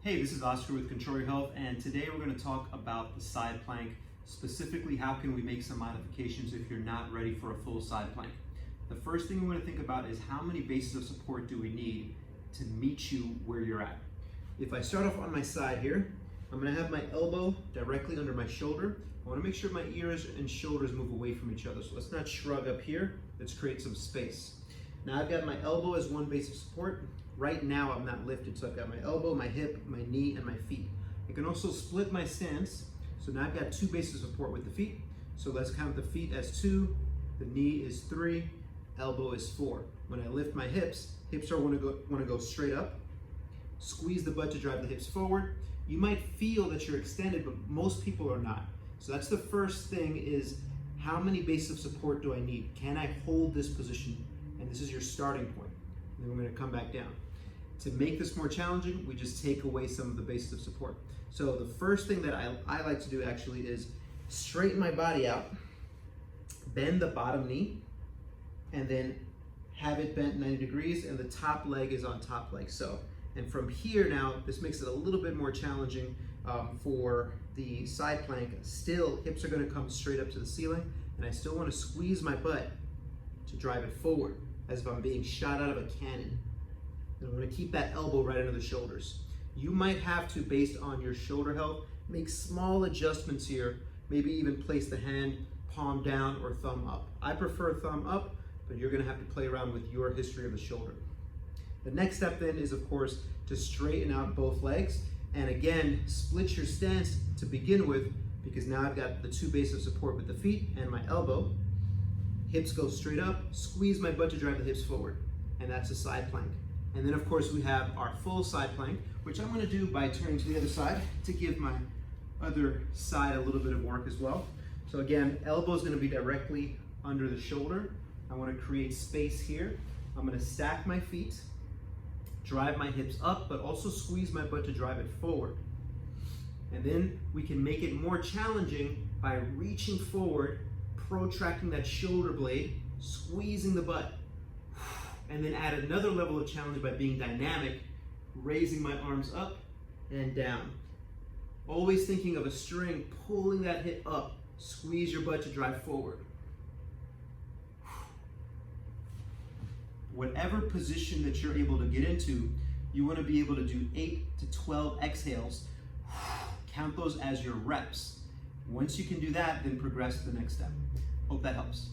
Hey, this is Oscar with Control Your Health, and today we're going to talk about the side plank. Specifically, how can we make some modifications if you're not ready for a full side plank? The first thing we want to think about is how many bases of support do we need to meet you where you're at. If I start off on my side here, I'm going to have my elbow directly under my shoulder. I want to make sure my ears and shoulders move away from each other. So let's not shrug up here. Let's create some space. Now I've got my elbow as one base of support. Right now I'm not lifted, so I've got my elbow, my hip, my knee, and my feet. I can also split my stance. So now I've got two bases of support with the feet. So let's count the feet as 2, the knee is 3, elbow is 4. When I lift my hips are want to go straight up. Squeeze the butt to drive the hips forward. You might feel that you're extended, but most people are not. So that's the first thing, is how many bases of support do I need? Can I hold this position? And this is your starting point. And then we're going to come back down. To make this more challenging, we just take away some of the bases of support. So the first thing that I like to do actually is straighten my body out, bend the bottom knee, and then have it bent 90 degrees, and the top leg is on top like so. And from here now, this makes it a little bit more challenging for the side plank. Still, hips are going to come straight up to the ceiling, and I still want to squeeze my butt to drive it forward, as if I'm being shot out of a cannon. And I'm going to keep that elbow right under the shoulders. You might have to, based on your shoulder health, make small adjustments here, maybe even place the hand palm down or thumb up. I prefer thumb up, but you're going to have to play around with your history of the shoulder. The next step then is, of course, to straighten out both legs, and again, split your stance to begin with, because now I've got the two bases of support with the feet and my elbow. Hips go straight up, squeeze my butt to drive the hips forward, and that's a side plank. And then of course we have our full side plank, which I'm going to do by turning to the other side to give my other side a little bit of work as well. So again, elbow is going to be directly under the shoulder. I want to create space here. I'm going to stack my feet, drive my hips up, but also squeeze my butt to drive it forward. And then we can make it more challenging by reaching forward, protracting that shoulder blade, squeezing the butt. And then add another level of challenge by being dynamic, raising my arms up and down. Always thinking of a string, pulling that hip up, squeeze your butt to drive forward. Whatever position that you're able to get into, you want to be able to do 8 to 12 exhales. Count those as your reps. Once you can do that, then progress to the next step. Hope that helps.